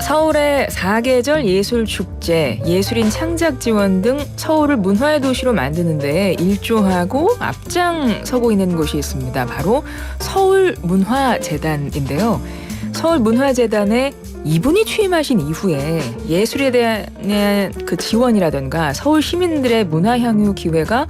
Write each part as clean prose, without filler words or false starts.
서울의 사계절 예술축제, 예술인 창작지원 등 서울을 문화의 도시로 만드는 데 일조하고 앞장서고 있는 곳이 있습니다. 바로 서울문화재단인데요. 서울문화재단에 이분이 취임하신 이후에 예술에 대한 그 지원이라든가 서울 시민들의 문화향유 기회가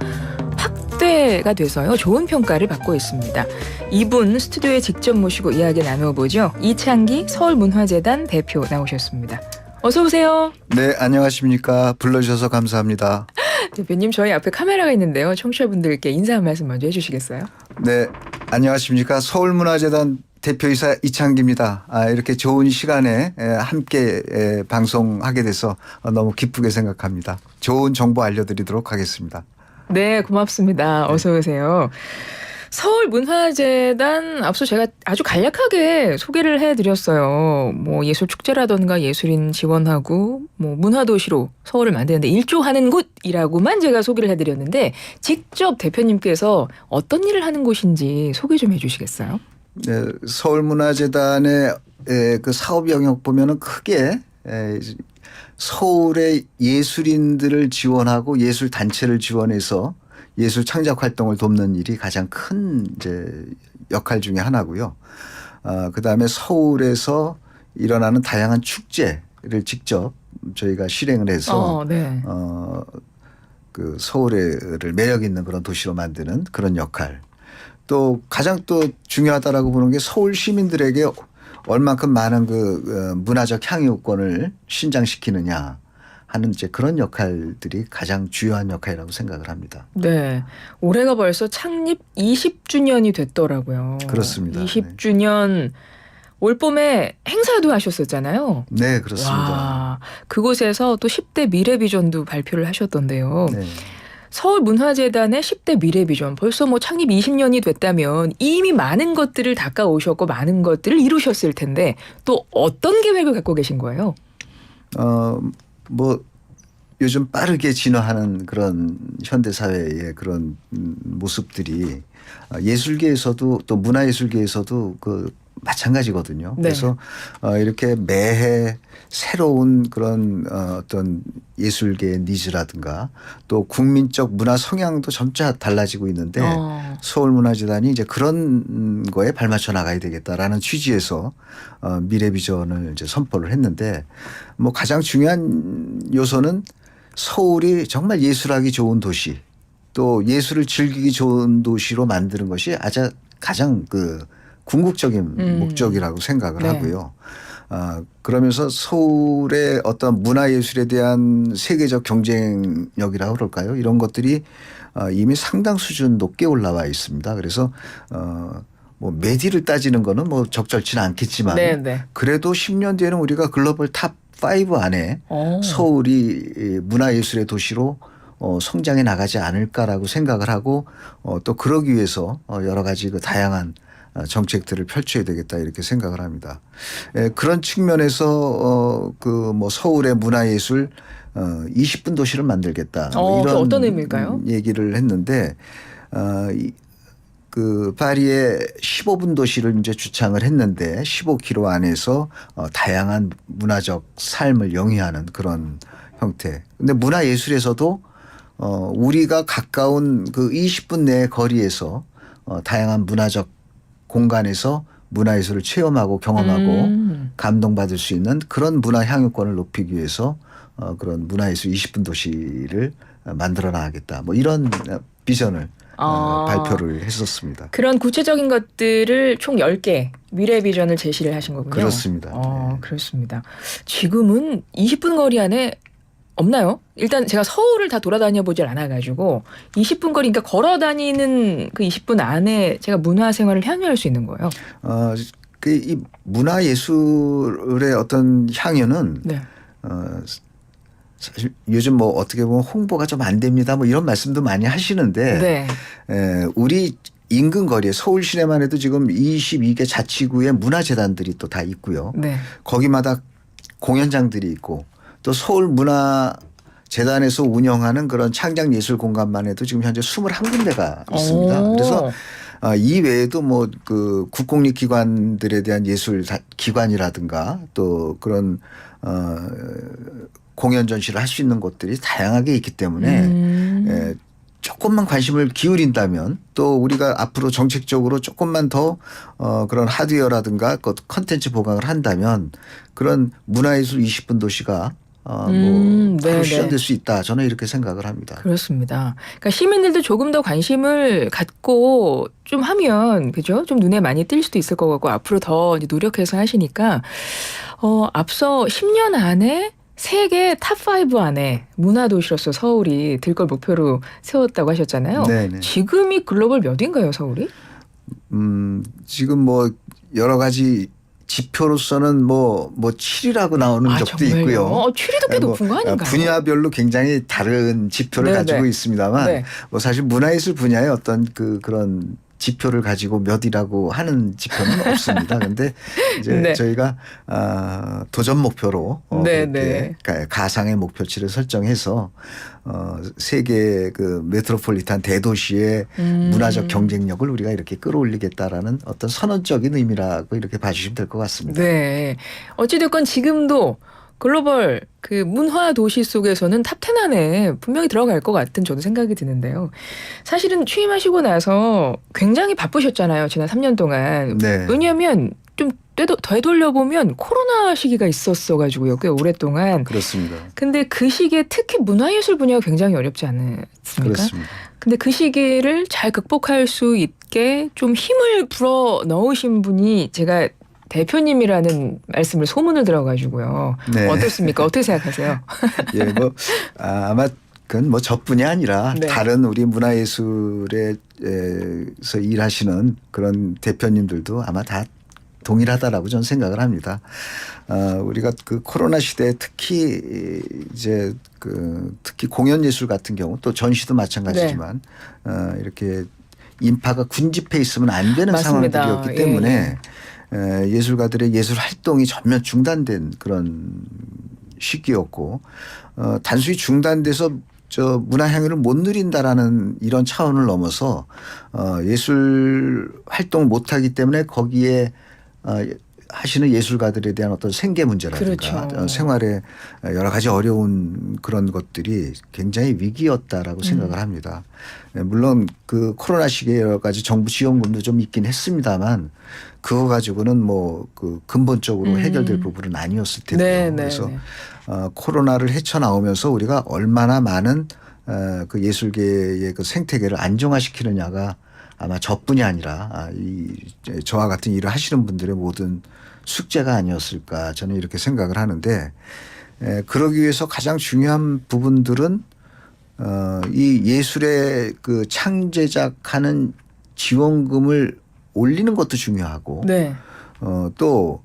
확대가 돼서요. 좋은 평가를 받고 있습니다. 이분 스튜디오에 직접 모시고 이야기 나눠보죠. 이창기 서울문화재단 대표 나오셨습니다. 어서 오세요. 네, 안녕하십니까. 불러주셔서 감사합니다. 대표님, 저희 앞에 카메라가 있는데요. 청취자분들께 인사 한 말씀 먼저 해주시겠어요? 네, 안녕하십니까. 서울문화재단 대표이사 이창기입니다. 이렇게 좋은 시간에 함께 방송하게 돼서 너무 기쁘게 생각합니다. 좋은 정보 알려드리도록 하겠습니다. 네, 고맙습니다. 어서 오세요. 서울문화재단 앞서 제가 아주 간략하게 소개를 해드렸어요. 뭐 예술축제라던가 예술인 지원하고 뭐 문화도시로 서울을 만드는데 일조하는 곳이라고만 제가 소개를 해드렸는데 직접 대표님께서 어떤 일을 하는 곳인지 소개 좀 해주시겠어요? 네, 서울문화재단의 그 사업 영역 보면은 크게 서울의 예술인들을 지원하고 예술 단체를 지원해서 예술 창작 활동을 돕는 일이 가장 큰 이제 역할 중에 하나고요. 그다음에 서울에서 일어나는 다양한 축제를 직접 저희가 실행을 해서 네. 그 서울을 매력 있는 그런 도시로 만드는 그런 역할. 또 가장 또 중요하다라고 보는 게 서울 시민들에게 얼만큼 많은 그 문화적 향유권을 신장시키느냐 하는 이제 그런 역할들이 가장 주요한 역할이라고 생각을 합니다. 네. 올해가 벌써 창립 20주년이 됐더라고요. 그렇습니다. 20주년 올 봄에 행사도 하셨었잖아요. 네, 그렇습니다. 와, 그곳에서 또 10대 미래비전도 발표를 하셨던데요. 네. 서울문화재단의 10대 미래비전 벌써 뭐 창립 20년이 됐다면 이미 많은 것들을 닦아오셨고 많은 것들을 이루셨을 텐데 또 어떤 계획을 갖고 계신 거예요? 뭐 요즘 빠르게 진화하는 그런 현대 사회의 그런 모습들이 예술계에서도 또 문화예술계에서도 그 마찬가지거든요. 네. 그래서 이렇게 매해 새로운 그런 어떤 예술계의 니즈라든가 또 국민적 문화 성향도 점차 달라지고 있는데 서울문화재단이 이제 그런 거에 발맞춰 나가야 되겠다라는 취지에서 미래비전을 이제 선포를 했는데 뭐 가장 중요한 요소는 서울이 정말 예술하기 좋은 도시 또 예술을 즐기기 좋은 도시로 만드는 것이 가장 그 궁극적인 목적이라고 생각을 하고요. 그러면서 서울의 어떤 문화예술에 대한 세계적 경쟁력이라고 그럴까요? 이런 것들이 이미 상당 수준 높게 올라와 있습니다. 그래서 뭐 메디를 따지는 거는 뭐 적절치는 않겠지만 네네. 그래도 10년 뒤에는 우리가 글로벌 탑 5 안에 서울이 문화예술의 도시로 성장해 나가지 않을까라고 생각을 하고 또 그러기 위해서 여러 가지 그 다양한 정책들을 펼쳐야 되겠다 이렇게 생각을 합니다. 그런 측면에서 그 뭐 서울의 문화예술 20분 도시를 만들겠다. 뭐 이런 어떤 의미일까요? 얘기를 했는데 그 파리의 15분 도시를 이제 주창을 했는데 15km 안에서 다양한 문화적 삶을 영위하는 그런 형태. 근데 문화예술에서도 우리가 가까운 그 20분 내 거리에서 다양한 문화적 공간에서 문화예술을 체험하고 경험하고 감동받을 수 있는 그런 문화 향유권을 높이기 위해서 그런 문화예술 20분 도시를 만들어 나가겠다. 뭐 이런 비전을 발표를 했었습니다. 그런 구체적인 것들을 총 10개 미래비전을 제시를 하신 거군요. 그렇습니다. 네. 그렇습니다. 지금은 20분 거리 안에 없나요? 일단 제가 서울을 다 돌아다녀 보질 않아가지고 20분 거리, 그러니까 걸어 다니는 그 20분 안에 제가 문화생활을 향유할 수 있는 거예요. 그 이 문화예술의 어떤 향유는 네. 사실 요즘 뭐 어떻게 보면 홍보가 좀 안 됩니다. 뭐 이런 말씀도 많이 하시는데 네. 우리 인근 거리에 서울 시내만 해도 지금 22개 자치구의 문화재단들이 또 다 있고요. 네. 거기마다 공연장들이 있고 또 서울문화재단에서 운영하는 그런 창작예술 공간만 해도 지금 현재 21군데가 있습니다. 그래서 이 외에도 뭐 그 국공립 기관들에 대한 예술 기관이라든가 또 그런 공연 전시를 할 수 있는 곳들이 다양하게 있기 때문에 조금만 관심을 기울인다면 또 우리가 앞으로 정책적으로 조금만 더 그런 하드웨어라든가 컨텐츠 보강을 한다면 그런 문화예술 20분 도시가 바로 실현될 수 있다. 저는 이렇게 생각을 합니다. 그렇습니다. 그러니까 시민들도 조금 더 관심을 갖고 좀 하면 그죠? 좀 눈에 많이 띌 수도 있을 것 같고 앞으로 더 이제 노력해서 하시니까 앞서 10년 안에 세계 탑5 안에 문화도시로서 서울이 들 걸 목표로 세웠다고 하셨잖아요. 네네. 지금이 글로벌 몇인가요, 서울이? 지금 뭐 여러 가지 지표로서는 뭐 7이라고 나오는 적도 정말요? 있고요. 7위도 꽤 높은 거 아닌가요? 분야별로 굉장히 다른 지표를 가지고 있습니다만 뭐 사실 문화예술 분야의 어떤 그런 지표를 가지고 몇이라고 하는 지표는 없습니다. 그런데 이제 저희가 도전 목표로 그렇게 가상의 목표치를 설정해서 세계 그 메트로폴리탄 대도시의 문화적 경쟁력을 우리가 이렇게 끌어올리겠다라는 어떤 선언적인 의미라고 이렇게 봐주시면 될 것 같습니다. 네. 어찌됐건 지금도 글로벌 그 문화 도시 속에서는 탑10 안에 분명히 들어갈 것 같은 저도 생각이 드는데요. 사실은 취임하시고 나서 굉장히 바쁘셨잖아요. 지난 3년 동안. 네. 왜냐하면 좀 되돌려보면 코로나 시기가 있었어가지고요. 꽤 오랫동안. 그렇습니다. 근데 그 시기에 특히 문화예술 분야가 굉장히 어렵지 않습니까? 그렇습니다. 근데 그 시기를 잘 극복할 수 있게 좀 힘을 불어 넣으신 분이 제가 대표님이라는 말씀을 소문을 들어가지고 네. 어떻습니까? 어떻게 생각하세요? 예, 뭐 아마 그건 뭐 저뿐이 아니라 다른 우리 문화예술에서 일하시는 그런 대표님들도 아마 다 동일하다라고 저는 생각을 합니다. 우리가 그 코로나 시대에 특히 이제 특히 공연 예술 같은 경우 또 전시도 마찬가지지만 이렇게 인파가 군집해 있으면 안 되는 맞습니다. 상황들이었기 때문에 예술가들의 예술 활동이 전면 중단된 그런 시기였고 단순히 중단돼서 문화 향유를 못 누린다라는 이런 차원을 넘어서 예술 활동을 못하기 때문에 거기에 하시는 예술가들에 대한 어떤 생계 문제라든가 생활에 여러 가지 어려운 그런 것들이 굉장히 위기였다라고 생각을 합니다. 물론 그 코로나 시기에 여러 가지 정부 지원금도 좀 있긴 했습니다만 그거 가지고는 뭐 그 근본적으로 해결될 부분은 아니었을 테고요. 그래서 코로나를 헤쳐나오면서 우리가 얼마나 많은 그 예술계의 그 생태계를 안정화시키느냐가 아마 저뿐이 아니라 저와 같은 일을 하시는 분들의 모든 숙제가 아니었을까 저는 이렇게 생각을 하는데 그러기 위해서 가장 중요한 부분들은 이 예술의 그 창제작하는 지원금을 올리는 것도 중요하고 또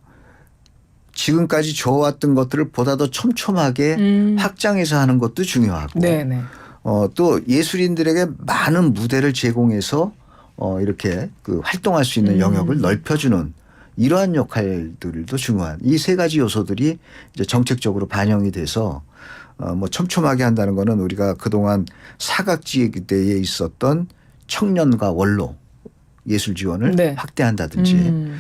지금까지 줘왔던 것들을 보다 더 촘촘하게 확장해서 하는 것도 중요하고 또 예술인들에게 많은 무대를 제공해서 이렇게 그 활동할 수 있는 영역을 넓혀주는 이러한 역할들도 중요한 이 세 가지 요소들이 이제 정책적으로 반영이 돼서 뭐 촘촘하게 한다는 거는 우리가 그동안 사각지대에 있었던 청년과 원로 예술 지원을 확대한다든지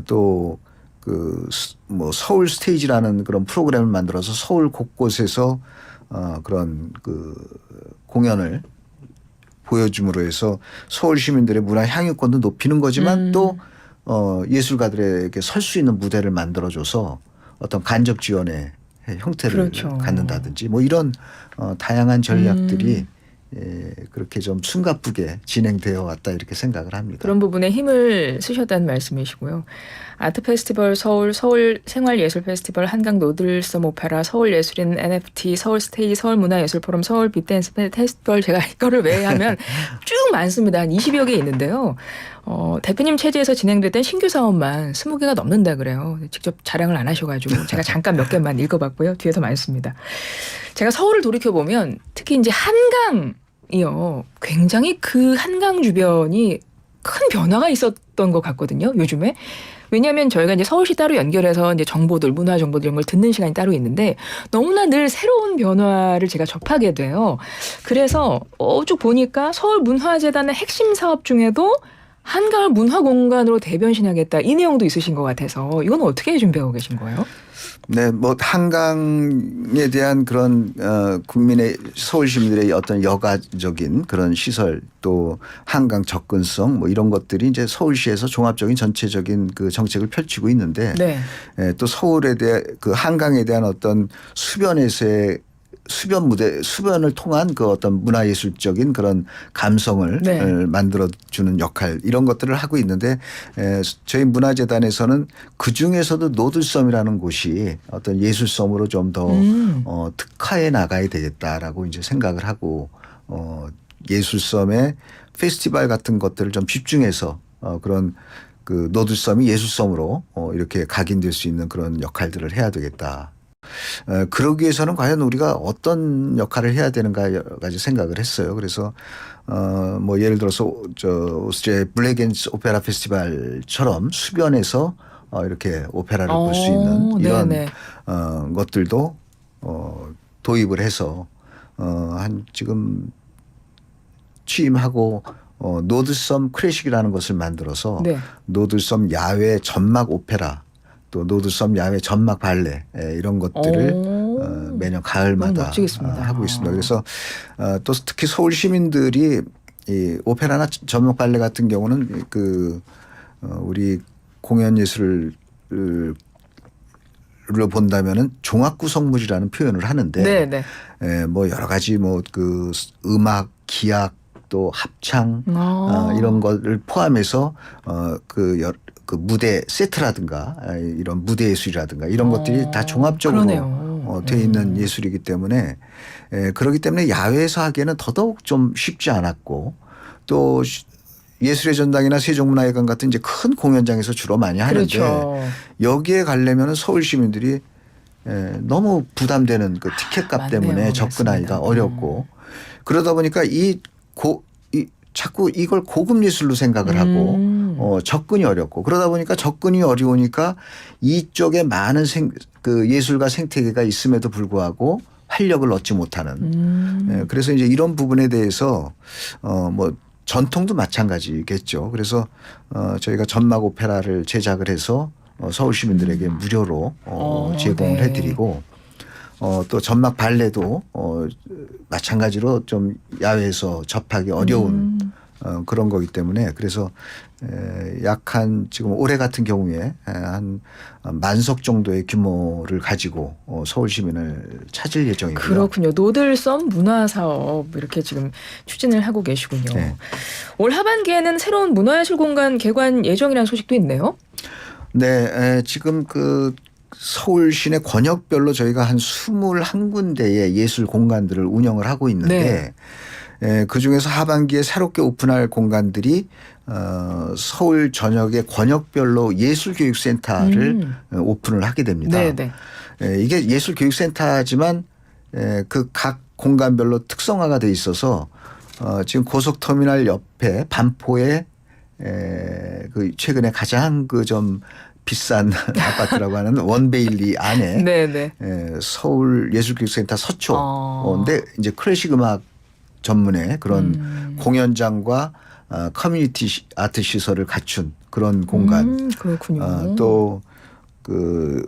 또 그 뭐 서울 스테이지라는 그런 프로그램을 만들어서 서울 곳곳에서 그런 그 공연을 보여줌으로 해서 서울 시민들의 문화 향유권도 높이는 거지만 또 예술가들에게 설 수 있는 무대를 만들어줘서 어떤 간접 지원의 형태를 갖는다든지 뭐 이런 다양한 전략들이 그렇게 좀 숨가쁘게 진행되어 왔다 이렇게 생각을 합니다. 그런 부분에 힘을 쓰셨다는 말씀이시고요. 아트 페스티벌 서울, 서울 생활예술 페스티벌, 한강 노들섬 오페라, 서울 예술인 NFT, 서울 스테이지, 서울 문화예술 포럼, 서울 빅댄스 페스티벌 제가 이거를 왜 하면 쭉 많습니다. 한 20여 개 있는데요. 대표님 체제에서 진행됐던 신규 사업만 20개가 넘는다 그래요. 직접 자랑을 안 하셔가지고 제가 잠깐 몇 개만 읽어봤고요. 뒤에서 많습니다. 제가 서울을 돌이켜보면 특히 이제 한강이요. 굉장히 그 한강 주변이 큰 변화가 있었던 것 같거든요. 요즘에. 왜냐하면 저희가 이제 서울시 따로 연결해서 이제 정보들, 문화 정보들 이런 걸 듣는 시간이 따로 있는데 너무나 늘 새로운 변화를 제가 접하게 돼요. 그래서 쭉 보니까 서울문화재단의 핵심 사업 중에도 한강을 문화 공간으로 대변신하겠다 이 내용도 있으신 것 같아서 이건 어떻게 준비하고 계신 거예요? 네, 뭐 한강에 대한 그런 국민의 서울 시민들의 어떤 여가적인 그런 시설 또 한강 접근성 뭐 이런 것들이 이제 서울시에서 종합적인 전체적인 그 정책을 펼치고 있는데 네. 또 서울에 대한 그 한강에 대한 어떤 수변에서의 수변을 통한 그 어떤 문화예술적인 그런 감성을 네. 만들어주는 역할 이런 것들을 하고 있는데 저희 문화재단에서는 그 중에서도 노들섬이라는 곳이 어떤 예술섬으로 좀 더 특화해 나가야 되겠다라고 이제 생각을 하고 예술섬의 페스티벌 같은 것들을 좀 집중해서 그런 그 노들섬이 예술섬으로 이렇게 각인될 수 있는 그런 역할들을 해야 되겠다. 그러기 위해서는 과연 우리가 어떤 역할을 해야 되는가 여러 가지 생각을 했어요. 그래서 뭐 예를 들어서 오스트리아 블레겐스 오페라 페스티벌처럼 수변에서 이렇게 오페라를 볼 수 있는 이런 네네. 것들도 도입을 해서 한 지금 취임하고 노드섬 클래식이라는 것을 만들어서 네. 노드섬 야외 전막 오페라 또 노드섬 야외 전막 발레 이런 것들을 매년 가을마다 멋지겠습니다. 하고 있습니다. 그래서 또 특히 서울 시민들이 이 오페라나 전막 발레 같은 경우는 그 우리 공연 예술을 본다면은 종합 구성물이라는 표현을 하는데 네네. 뭐 여러 가지 뭐 그 음악, 기악 또 합창 이런 것을 포함해서 그 무대 세트라든가 이런 무대 예술이라든가 이런 것들이 다 종합적으로 돼 있는 예술이기 때문에 그렇기 때문에 야외에서 하기에는 더더욱 좀 쉽지 않았고 또 예술의 전당이나 세종문화회관 같은 이제 큰 공연장에서 주로 많이 하는데 그렇죠. 여기에 가려면 서울 시민들이 너무 부담되는 그 티켓값 때문에 맞네요. 접근하기가 맞습니다. 어렵고 그러다 보니까 자꾸 이걸 고급 예술로 생각을 하고 접근이 어렵고 그러다 보니까 접근이 어려우니까 이쪽에 많은 그 예술가 생태계가 있음에도 불구하고 활력을 얻지 못하는 그래서 이제 이런 부분에 대해서 뭐 전통도 마찬가지겠죠. 그래서 저희가 전막 오페라를 제작을 해서 서울 시민들에게 무료로 제공을 네. 해드리고 또 전막 발레도 마찬가지로 좀 야외에서 접하기 어려운 그런 거기 때문에 그래서 약 한 지금 올해 같은 경우에 한 만석 정도의 규모를 가지고 서울 시민을 찾을 예정이고요. 그렇군요. 노들섬 문화사업 이렇게 지금 추진을 하고 계시군요. 네. 올 하반기에는 새로운 문화예술공간 개관 예정이라는 소식도 있네요. 네, 지금 그 서울 시내 권역별로 저희가 한 21군데의 예술 공간들을 운영을 하고 있는데 그 중에서 하반기에 새롭게 오픈할 공간들이 서울 전역의 권역별로 예술교육센터를 오픈을 하게 됩니다. 네네. 이게 예술교육센터지만 그 각 공간별로 특성화가 돼 있어서 지금 고속터미널 옆에 반포에 그 최근에 가장 그 좀 비싼 아파트라고 하는 원베일리 안에 네네. 서울 예술교육센터 서초인데 이제 클래식 음악 전문의 그런 공연장과 커뮤니티 아트 시설을 갖춘 그런 공간. 그렇군요. 또 그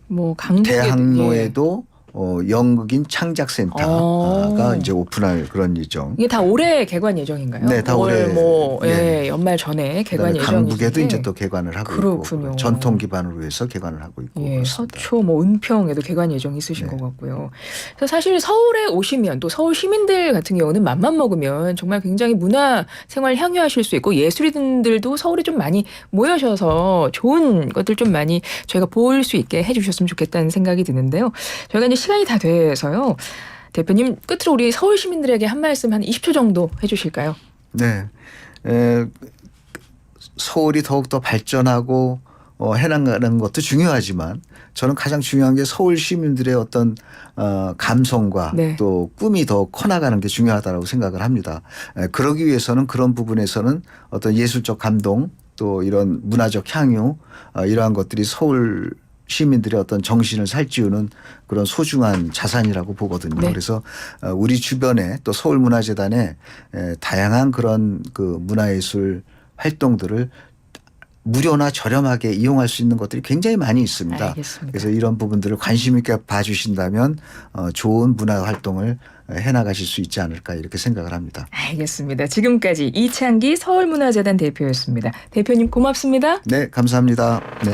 뭐 강북에 대학로에도 연극인 창작센터가 이제 오픈할 그런 예정. 이게 다 올해 개관 예정인가요? 네, 다 올해. 예, 연말 전에 개관 예정이신데. 강북에도 이제 또 개관을 하고 그렇군요. 있고 전통 기반으로 해서 개관을 하고 있고. 예, 그렇습니다. 서초, 뭐 은평에도 개관 예정이 있으신 네. 것 같고요. 그래서 사실 서울에 오시면 또 서울 시민들 같은 경우는 맘만 먹으면 정말 굉장히 문화 생활 향유하실 수 있고 예술인들도 서울에 좀 많이 모여셔서 좋은 것들 좀 많이 저희가 볼 수 있게 해주셨으면 좋겠다는 생각이 드는데요. 저희가 이제 시간이 다 돼서요. 대표님 끝으로 우리 서울 시민들에게 한 말씀 한 20초 정도 해주실까요? 네. 서울이 더욱더 발전하고 해나가는 것도 중요하지만 저는 가장 중요한 게 서울 시민들의 어떤 감성과 네. 또 꿈이 더 커나가는 게 중요하다고 생각을 합니다. 그러기 위해서는 그런 부분에서는 어떤 예술적 감동 또 이런 문화적 향유 이러한 것들이 서울 시민들의 어떤 정신을 살찌우는 그런 소중한 자산이라고 보거든요. 네. 그래서 우리 주변에 또 서울문화재단에 다양한 그런 그 문화예술 활동들을 무료나 저렴하게 이용할 수 있는 것들이 굉장히 많이 있습니다. 알겠습니다. 그래서 이런 부분들을 관심 있게 봐주신다면 좋은 문화 활동을 해나가실 수 있지 않을까 이렇게 생각을 합니다. 알겠습니다. 지금까지 이창기 서울문화재단 대표였습니다. 대표님 고맙습니다. 네, 감사합니다. 네.